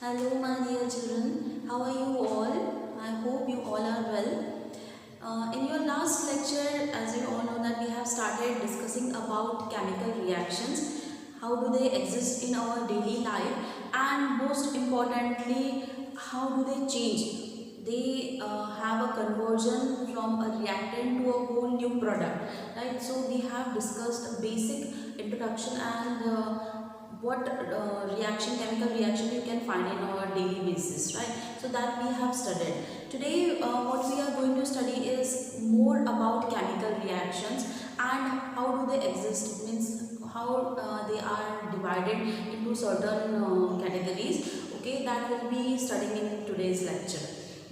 Hello, my dear children. How are you all? I hope you all are well. In your last lecture, as you all know, that we have started discussing about chemical reactions. How do they exist in our daily life? And most importantly, how do they change? They have a conversion from a reactant to a whole new product, right? So we have discussed a basic introduction and what chemical reaction you can find in our daily basis, right? So that we have studied. Today what we are going to study is more about chemical reactions and how do they exist, means how they are divided into certain categories. Okay, that will be studying in today's lecture.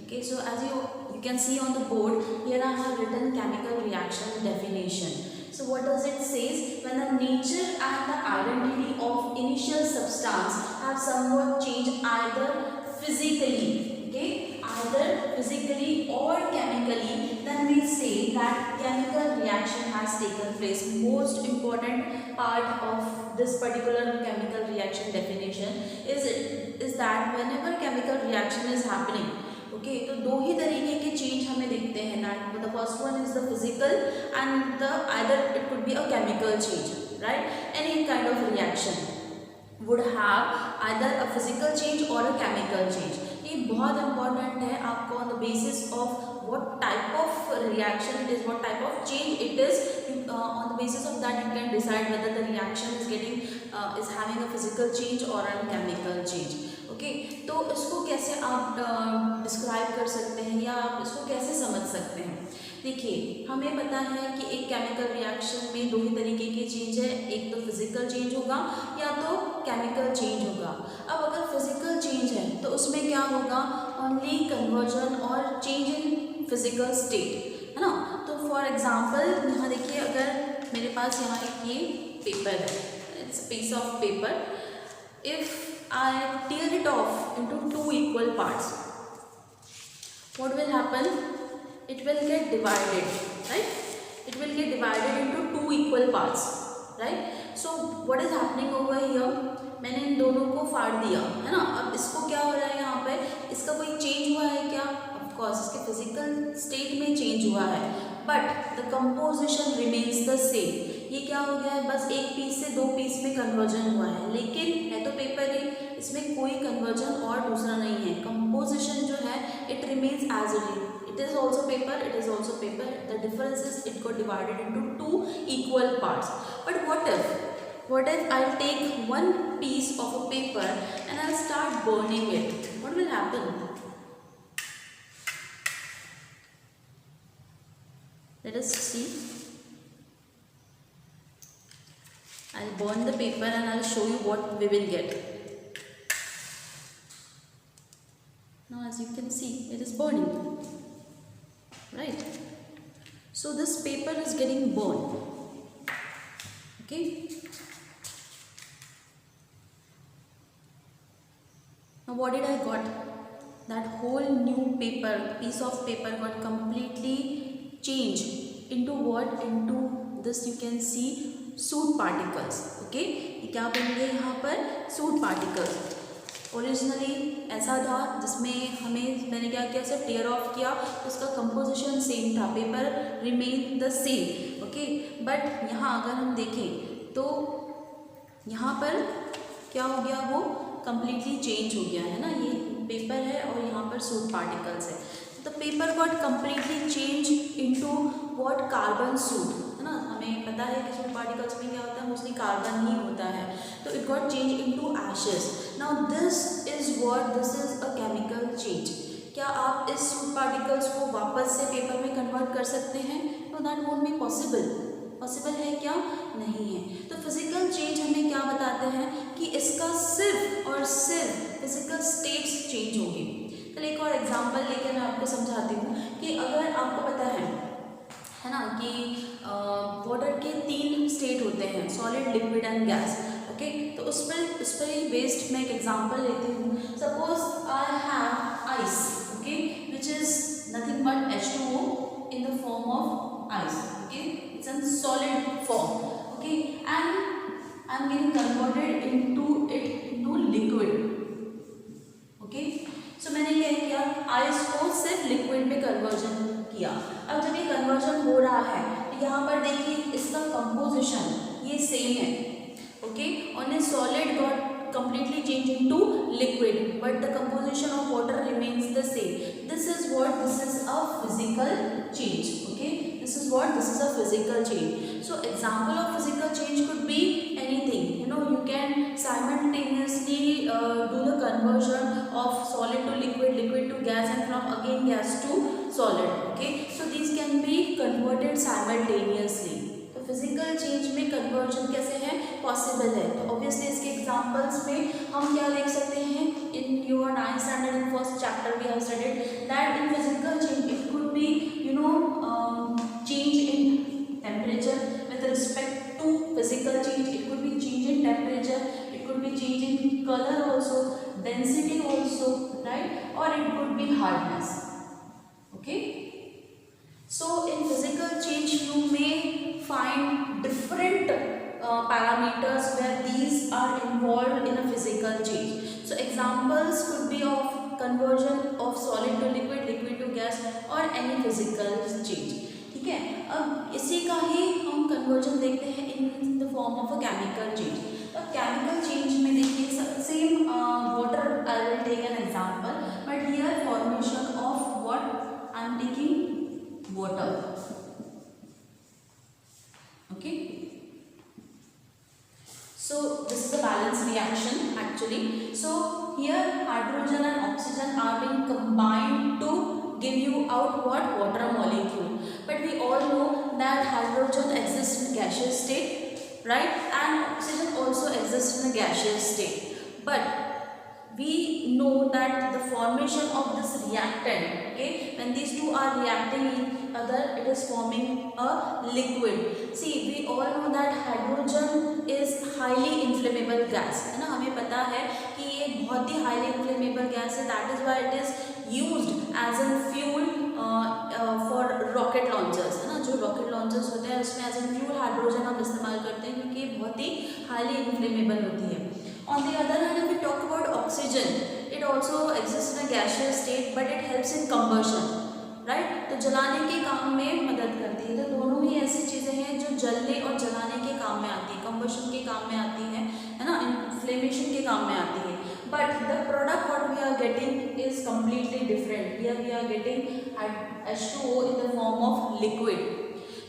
Okay, so as you can see on the board, here I have written chemical reaction definition. So what does it say? When the nature and the identity of initial substance have somewhat changed either physically, okay, either physically or chemically, then we say that chemical reaction has taken place. Most important part of this particular chemical reaction definition is that whenever chemical reaction is happening, okay तो दो ही तरीके के change हमें दिखते हैं that the first one is the physical and the either it could be a chemical change, right? Any kind of reaction would have either a physical change or a chemical change. ये बहुत important है आपको on the basis of what type of reaction it is, what type of change it is. On the basis of that you can decide whether the reaction is having a physical change or a chemical change. Okay तो इसको कैसे आप describe कर सकते हैं या आप इसको कैसे समझ सकते हैं? देखिए, हमें पता है कि एक केमिकल रिएक्शन में दो ही तरीके के चेंज है, एक तो फिजिकल चेंज होगा या तो केमिकल चेंज होगा। अब अगर फिजिकल चेंज है तो उसमें क्या होगा? ओनली कन्वर्जन और चेंज इन फिजिकल स्टेट, है ना? तो फॉर एग्जांपल यहाँ देखिए, अगर मेरे पास यहाँ एक ये पेपर है, it's piece of paper, if I tear it off into two equal parts, what will happen? It will get divided, right? It will get divided into two equal parts, right? So what is happening over here? मैंने इन दोनों को फाड़ दिया, है ना? अब इसको क्या हो रहा है यहाँ पे? इसका कोई चेंज हुआ है क्या? Of course, इसके फिजिकल स्टेट में चेंज हुआ है, but the composition remains the same. ये क्या हो गया है? बस एक पीस से दो पीस में कन्वर्जन हुआ है, लेकिन है तो पेपर ही, इसमें कोई कन्वर्जन और दूसरा नहीं है। कंपोजिशन जो है it remains as it is also paper, it is also paper, the difference is it got divided into two equal parts. But what if I'll take one piece of a paper and I'll start burning it? What will happen? Let us see. I'll burn the paper and I'll show you what we will get. Now as you can see, it is burning, right? So this paper is getting burned, okay? Now what did I got? That whole new piece of paper got completely changed into what? Into this you can see soot particles, okay? ये क्या बन गए यहाँ पर? soot particles. Originally ऐसा था जिसमें मैंने क्या किया, सिर्फ टेयर ऑफ किया तो उसका कंपोजिशन सेम था, paper remain the same, okay? But यहाँ अगर हम देखें तो यहाँ पर क्या हो गया? वो completely चेंज हो गया है ना, ये पेपर है और यहाँ पर सूट पार्टिकल्स है। The paper got completely change into what? Carbon suit, है ना? हमें पता है कि सूट पार्टिकल्स में क्या होता है, मोस्टली कार्बन ही होता है, तो it got change into ashes. Now this is a chemical change. क्या आप इस सूट पार्टिकल्स को वापस से पेपर में कन्वर्ट कर सकते हैं? No, that won't be possible है क्या? नहीं है। तो फिजिकल चेंज हमें क्या बताते हैं कि इसका सिर्फ और सिर्फ फिजिकल स्टेट्स चेंज होंगे। चलिए एक और एग्जांपल लेके मैं आपको समझाती हूँ कि अगर आपको पता है ना कि वाटर के तीन स्टेट होते हैं, solid, liquid and gas, okay? तो उस पर ही बेस्ड मैं एक एग्जांपल लेती हूँ। Suppose I have ice, okay, which is nothing but H2O in the form of ice, okay? It's in solid form, okay? And I'm getting converted into liquid, change into liquid, but the composition of water remains the same. This is a physical change. Okay, this is a physical change. So example of physical change could be anything. You can simultaneously do the conversion of solid to liquid, liquid to gas, and from again gas to solid. Okay, so these can be converted simultaneously. तो physical change में conversion कैसे है possible है. तो obviously इसके examples में हम क्या देख सकते हैं. In your 9th standard in first chapter we have studied that in physical change it could be change in temperature with respect to physical change. It could be change in temperature, it could be change in color also, density also, right, or it could be hardness. Okay, so in physical change you may find different parameters where these are involved in a physical change. So examples could be of conversion of solid to liquid, liquid to gas, or any physical change. ठीक है. अब इसी का ही हम conversion देखते हैं in the form of a chemical change. अब chemical change में देखिए same water. I will take an example, but here formation of what I am taking water. Okay, so this is a balanced reaction actually. So here hydrogen and oxygen are being combined to give you out what water molecule. But we all know that hydrogen exists in gaseous state, right, and oxygen also exists in a gaseous state. But we know that the formation of this reactant, okay, when these two are reacting each other, it is forming a liquid. See, we all know that hydrogen is highly inflammable gas, है ना. हमें पता है कि ये बहुत ही highly inflammable gas है. That is why it is used as a fuel for rocket launchers, है ना. जो rocket launchers होते हैं उसमें as a fuel हाइड्रोजन हम इस्तेमाल करते हैं क्योंकि ये बहुत ही highly inflammable होती है. On the other hand, if we talk about oxygen, it also exists in a gaseous state, but it helps in combustion, right? तो जलाने के काम में मदद करती है. तो दोनों ही ऐसी चीज़ें हैं जो जलने और जलाने के काम में आती है, combustion के काम में आती हैं, है ना, inflammation के काम में आती है. But the product what we are getting is completely different. Here we are getting H2O in the form of liquid.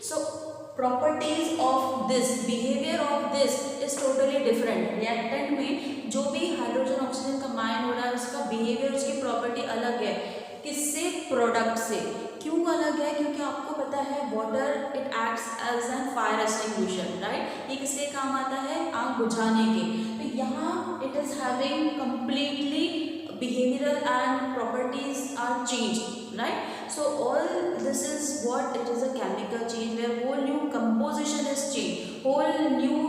So properties of this, behavior of this is totally different. reactant में जो भी hydrogen oxygen combine हो रहा है उसका behaviour, उसकी property अलग है. किससे? प्रोडक्ट से. क्यों अलग है? क्योंकि आपको पता है water it acts as an fire extinguisher, right. ये किसके काम आता है? आग बुझाने के. तो यहाँ it is having completely behavioral and properties are changed, right. So all this is what it is a chemical change where whole new composition is changed, whole new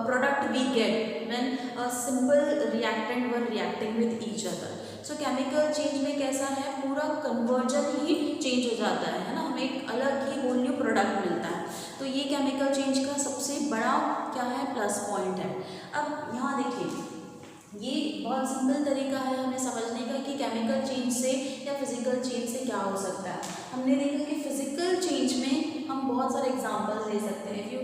product we get when a simple reactant were reacting with each other. So chemical change में कैसा है, पूरा conversion ही change हो जाता है ना, हमें एक अलग ही whole new product मिलता है. तो ये chemical change का सबसे बड़ा क्या है, प्लस पॉइंट है. अब यहाँ देखिए, ये बहुत सिंपल तरीका है हमें समझने का कि केमिकल चेंज से या फिजिकल चेंज से क्या हो सकता है. हमने देखा कि फिजिकल चेंज में हम बहुत सारे एग्जांपल्स ले सकते हैं. If you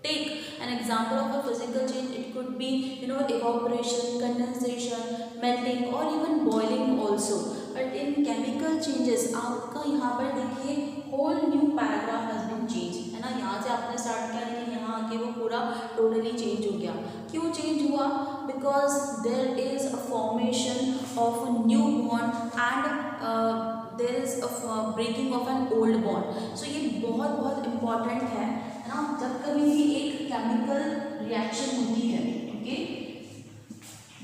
take an example of a physical change, it could be evaporation, condensation, melting और even boiling also. But in chemical changes आपका यहाँ पर देखिए whole new paragraph has been change, है ना. यहाँ से आपने स्टार्ट किया लेकिन यहाँ आके वो पूरा टोटली चेंज हो गया. क्यों चेंज हुआ? Because there is a formation of a new bond and there is a breaking of an old bond. So ये बहुत important है ना. जब कभी भी एक chemical reaction होती है, okay,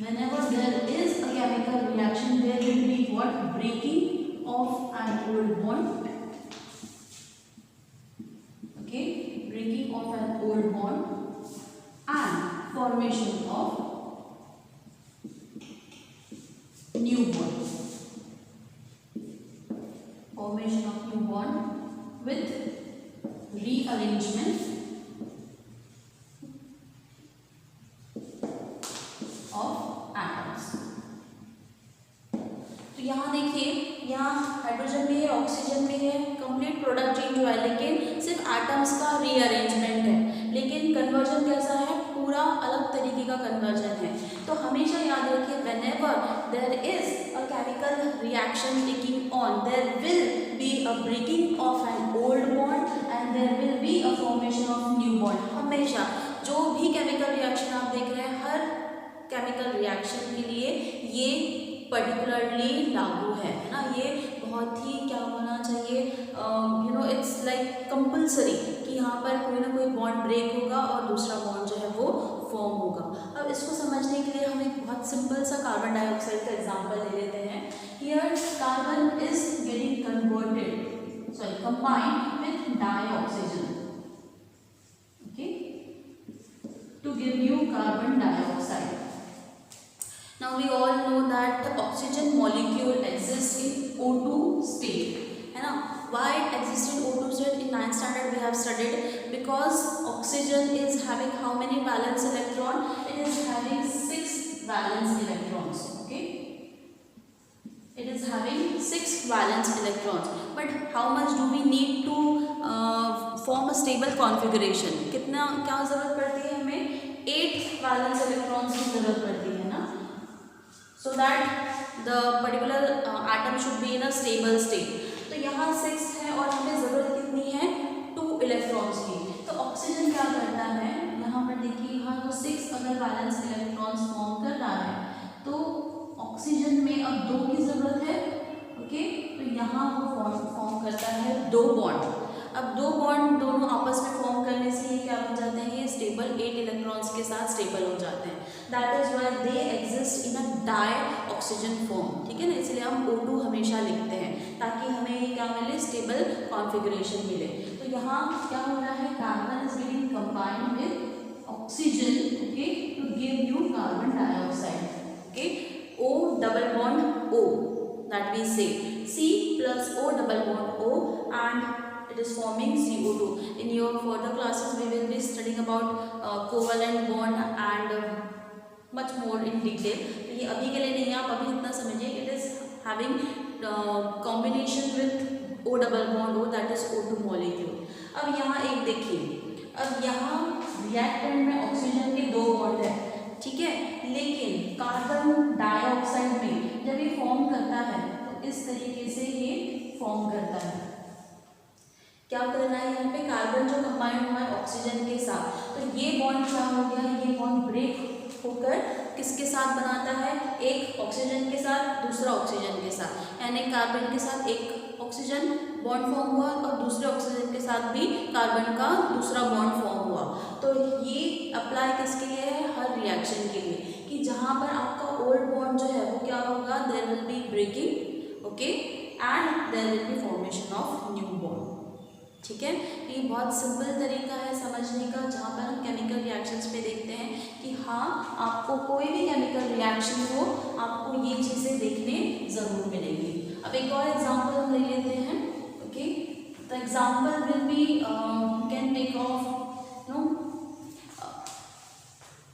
whenever there is a chemical reaction there will be what? Breaking of an old bond, okay, breaking of an old bond and formation of new bond, formation of new bond with rearrangement of atoms. तो यहाँ देखिए, यहाँ hydrogen में है, oxygen में है, complete product change हुआ है, लेकिन सिर्फ एटम्स का रीअरेंजमेंट है. लेकिन कन्वर्जन कैसा है? पूरा अलग तरीके का कन्वर्जन है. तो हमेशा याद रखिए, whenever there is a chemical reaction taking on, there will be a breaking of an old bond and there will be a formation of new bond. हमेशा जो भी केमिकल रिएक्शन आप देख रहे हैं, हर केमिकल रिएक्शन के लिए ये पर्टिकुलरली लागू है ना। ये बहुत ही क्या होना चाहिए, इट्स लाइक कंपल्सरी कि यहाँ पर कोई ना कोई बॉन्ड ब्रेक होगा और दूसरा बॉन्ड जो है वो फॉर्म होगा। अब इसको समझने के लिए हम एक बहुत सिंपल सा कार्बन डाइऑक्साइड का एग्जांपल ले लेते हैं। Here carbon is getting combined with dioxygen, okay, to give you carbon dioxide. Now we all know that the oxygen molecule exists in O2 state, है ना। Why it exists in O2 state? In 9th standard we have studied, because oxygen is having how many valence electron? It is having 6 valence electrons, okay? It is having 6 valence electrons. But how much do we need to form a stable configuration? कितना क्या जरूरत पड़ती है हमें? 8 valence electrons की जरूरत पड़ती है ना, so that the particular atom should be in a stable state. तो यहाँ 6 है और हमें ज़रूरत कितनी है? 2 इलेक्ट्रॉन्स की। तो ऑक्सीजन क्या करता है, यहाँ पर देखिए, यहाँ तो 6 अगर वैलेंस इलेक्ट्रॉन्स फॉर्म कर रहा है तो ऑक्सीजन में अब 2 की ज़रूरत है, ओके। तो यहाँ वो फॉर्म करता है 2 बॉन्ड। अब 2 बॉन्ड दोनों आपस में फॉर्म करने से ये क्या बन जाते हैं, ये स्टेबल 8 इलेक्ट्रॉन्स के साथ स्टेबल हो जाते हैं। That is why they exist in a dioxygen form, ठीक है ना। इसलिए हम O2 हमेशा लिखते हैं ताकि हमें ये क्या मिले, स्टेबल कॉन्फ़िगरेशन मिले। तो यहाँ क्या हो रहा है, carbon is being combined with oxygen, okay, to give you carbon dioxide, okay. O double bond O, that we say C plus O double bond O and it is forming CO2. In your further classes we will be studying about covalent bond and much more in detail. तो ये अभी के लिए नहीं है, आप अभी इतना समझिए, it is having combination with O double bond O, that is O2 molecule. अब यहाँ एक देखिए, अब यहाँ रिएक्टेंट में ऑक्सीजन के 2 बॉन्ड है, ठीक है, लेकिन कार्बन डाइऑक्साइड में जब ये फॉर्म करता है तो इस तरीके से ये फॉर्म करता है। क्या करना है, यहाँ पे कार्बन जो कंबाइंड हुआ है ऑक्सीजन के साथ, तो ये बॉन्ड क्या हो गया, ये बॉन्ड ब्रेक होकर किसके साथ बनाता है, एक ऑक्सीजन के साथ दूसरा ऑक्सीजन के साथ, यानी कार्बन के साथ एक ऑक्सीजन बॉन्ड फॉर्म हुआ और दूसरे ऑक्सीजन के साथ भी कार्बन का दूसरा बॉन्ड फॉर्म हुआ। तो ये अप्लाई किसके लिए है, हर रिएक्शन के लिए, कि जहाँ पर आपका ओल्ड बॉन्ड जो है वो क्या होगा, there will be breaking, okay, and there will be formation of new bond, ठीक है। ये बहुत सिंपल तरीका है समझने का, जहाँ पर हम केमिकल रिएक्शंस पे देखते हैं कि हाँ, आपको कोई भी केमिकल रिएक्शन हो आपको ये चीज़ें देखने ज़रूर मिलेंगी। अब एक और एग्जांपल हम ले लेते हैं, okay. The example will be, can take off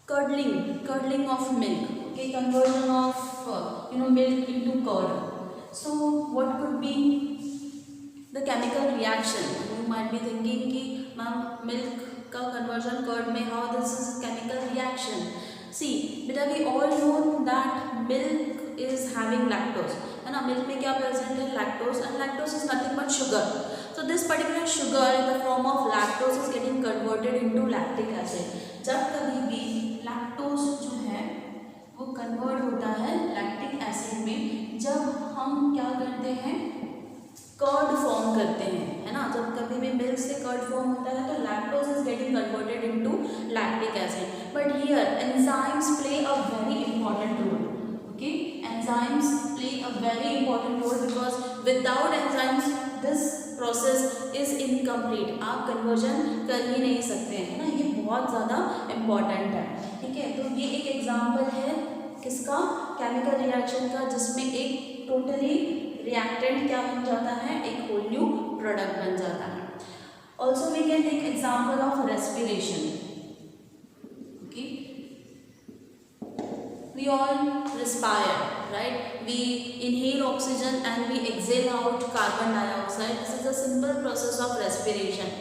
curdling of milk, okay, conversion of milk into curd. So what could be the chemical reaction? You might be thinking कि मैम मिल्क का conversion curd में, how this is chemical reaction? See बेटा, we all know that milk is having lactose, है ना। Milk में क्या present है, lactose, and lactose is nothing but sugar. So this particular sugar in the form of lactose is getting converted into lactic acid. जब कभी भी lactose जो है वो कन्वर्ट होता है लैक्टिक एसिड में, जब हम क्या करते हैं, कर्ड फॉर्म करते हैं, है ना। जब कभी भी मिल्क से कर्ड फॉर्म होता है तो lactose is getting converted into lactic acid. But here enzymes play a very important role, okay. Enzymes play a very important role because without enzymes this process is incomplete. आप conversion कर ही नहीं सकते हैं, है ना। ये बहुत ज़्यादा इम्पॉर्टेंट है, ठीक है। तो ये एक एग्जाम्पल है किसका, केमिकल रिएक्शन का, जिसमें एक टोटली रिएक्टेंट क्या बन जाता है, एक होल न्यू प्रोडक्ट बन जाता है। Also we can take example of respiration, okay. We all respire, right? We inhale oxygen and we exhale out carbon dioxide. This is a simple process of respiration,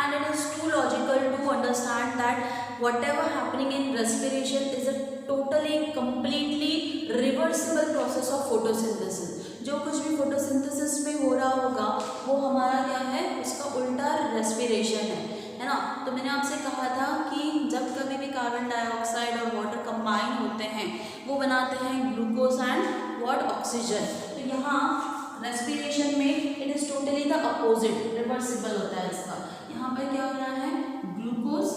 and it is too logical to understand that whatever happening in respiration is a totally completely reversible process of photosynthesis. जो कुछ भी photosynthesis में हो रहा होगा वो हमारा क्या है, उसका उल्टा respiration है ना। तो मैंने आपसे कहा था कि जब कभी भी कार्बन डाइऑक्साइड और वाटर कंबाइन होते हैं वो बनाते हैं ग्लूकोज एंड व्हाट, ऑक्सीजन। तो यहाँ रेस्पिरेशन में it is totally the opposite, reversible होता है इसका। यहाँ पर क्या हो रहा है, glucose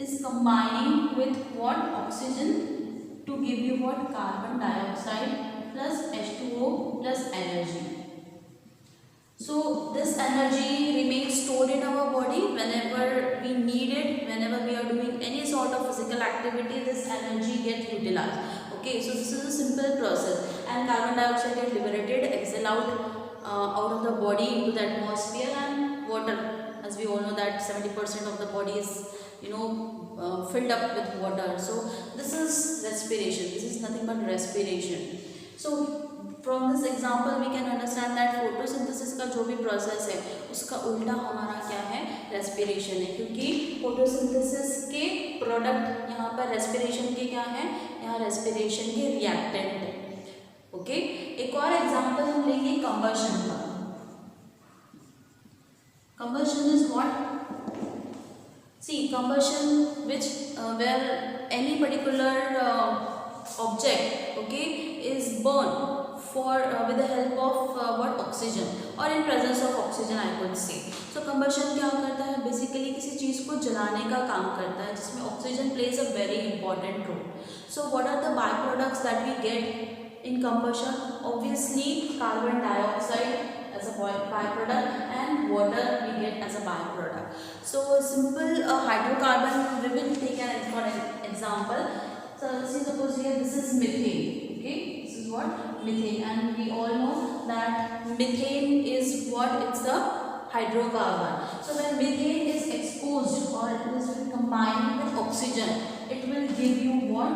is combining with what, oxygen to give you what, carbon dioxide plus H2O plus energy. So this energy remains stored in our body whenever we need it, whenever we are doing any sort of physical activity, this energy gets utilized. Okay, so this is a simple process, and carbon dioxide is liberated, exhale out of the body into the atmosphere, and water, as we all know that 70% of the body is filled up with water. So this is respiration, this is nothing but respiration. So from this example we can understand that photosynthesis का जो भी process है उसका उल्टा हमारा क्या है, respiration है, क्योंकि photosynthesis के product यहाँ पर respiration के क्या है, यहाँ respiration के reactant है। ओके, एक और example हम लेंगे combustion का। combustion is what? See, combustion which where any particular object, okay, is burned for with the help of what, oxygen, or in presence of oxygen I could say. So combustion क्या करता है, basically किसी चीज़ को जलाने का काम करता है जिसमें oxygen plays a very important role. So what are the byproducts that we get in combustion? Obviously carbon dioxide as a byproduct and water we get as a byproduct. So simple hydrocarbon, we will take for an example. So see, suppose here this is methane. Okay, this is what, methane, and we all know that methane is what, it's a hydrocarbon. So when methane is exposed or it is combined with oxygen, it will give you what,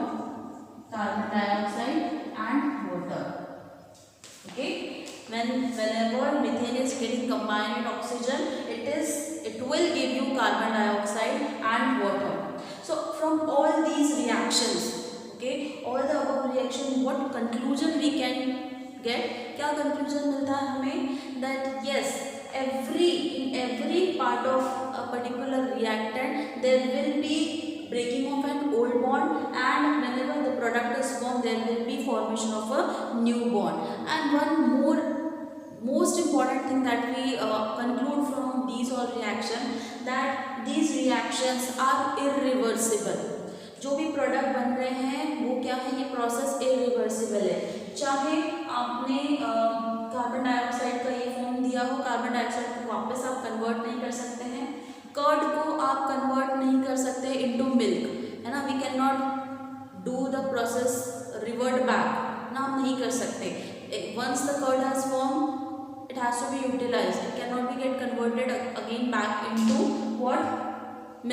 carbon dioxide and water. Okay, whenever methane is getting combined with oxygen, it will give you carbon dioxide and water. So from all these reactions, okay, all the above reaction, what conclusion we can get? क्या conclusion मिलता है हमें? That yes, in every part of a particular reactant there will be breaking of an old bond, and whenever the product is formed there will be formation of a new bond. And one most important thing that we conclude from these all reactions, that these reactions are irreversible. जो भी product बन रहे हैं वो क्या है, ये process irreversible है। चाहे आपने कार्बन डाइऑक्साइड का ये फॉर्म दिया हो, कार्बन डाइऑक्साइड को वापस आप कन्वर्ट नहीं कर सकते हैं, कर्ड को आप कन्वर्ट नहीं कर सकते इनटू मिल्क, है ना। We can not do the process revert back ना, हम नहीं कर सकते। Once the curd has form, it has to be utilized, it cannot be get converted again back into what,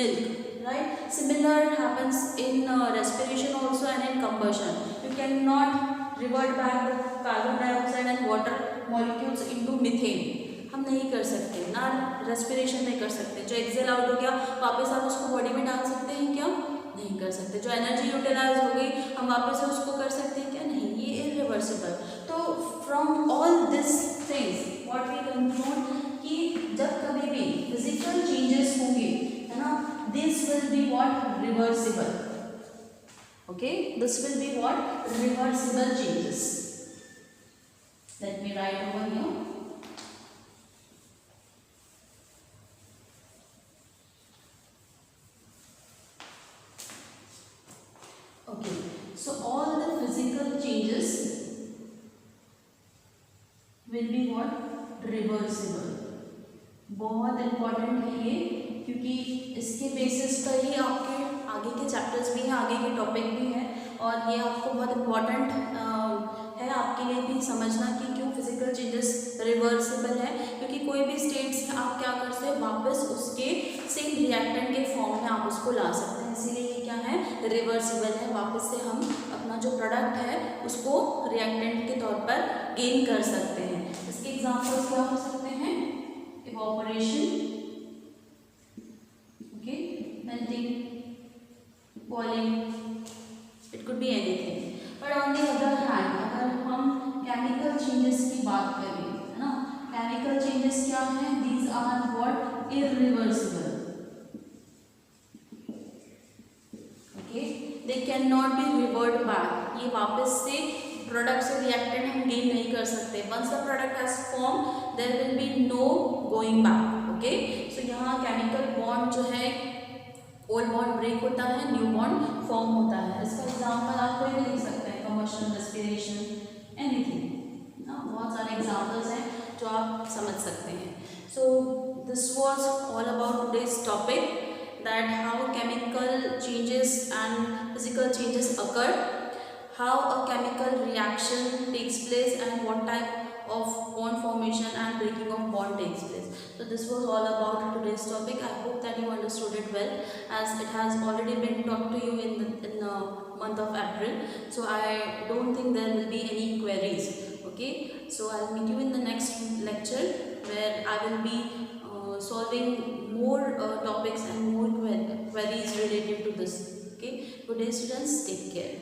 milk, right? Similar happens in respiration also and in combustion. You cannot revert back the carbon dioxide and water molecules into methane, हम नहीं कर सकते ना, respiration में कर सकते। जो exhale out हो गया वापस आप उसको बॉडी में डाल सकते हैं क्या, नहीं कर सकते। जो एनर्जी यूटिलाइज हो गई हम वापस से उसको कर सकते हैं क्या, नहीं, ये इरिवर्सिबल। तो from all this things what we conclude कि जब कभी भी फिजिकल चेंजेस होंगे, है ना, this will be what, reversible. Okay, this will be what, reversible changes. Let me write over here. Okay, so all the physical changes will be what, reversible। बहुत important है ये, क्योंकि इसके बेसिस पर ही आपके आगे के चैप्टर्स भी हैं, आगे के टॉपिक भी हैं, और ये आपको बहुत इम्पॉर्टेंट है आपके लिए भी समझना कि क्यों फिजिकल चेंजेस रिवर्सिबल है। क्योंकि कोई भी स्टेट से आप क्या कर सकते हैं, वापस उसके सेम रिएक्टेंट के फॉर्म में आप उसको ला सकते हैं, इसीलिए ये क्या है, रिवर्सिबल है। वापस से हम अपना जो प्रोडक्ट है उसको रिएक्टेंट के तौर पर गेन कर सकते हैं। इसके एग्जांपल्स क्या हो सकते हैं, evaporation, okay, melting boiling, it could be anything. But on the other hand, अगर हम chemical changes की बात करें, है ना, chemical changes क्या हैं? These are what? Irreversible. Okay, they cannot be revert back. ये वापस से प्रोडक्ट से रिएक्टेंट हम गेन नहीं कर सकते. Once the product has formed, there will be no going back. Okay, so यहाँ chemical bond जो है, ओल्ड बॉन्ड ब्रेक होता है, न्यू बॉन्ड फॉर्म होता है. इसका एग्जांपल आप कोई भी लिख सकते हैं, कम्बशन, रेस्पिरेशन, एनीथिंग ना. बहुत सारे एग्जांपल्स हैं जो आप समझ सकते हैं. So this was all about today's topic, that how chemical changes and physical changes occur, how a chemical reaction takes place, and what type of bond formation and breaking of bond takes place. So this was all about today's topic. I hope that you understood it well, as it has already been taught to you in the month of April. So I don't think there will be any queries. Okay, so I'll meet you in the next lecture, where I will be solving more topics and more queries related to this. Okay, good day students, take care.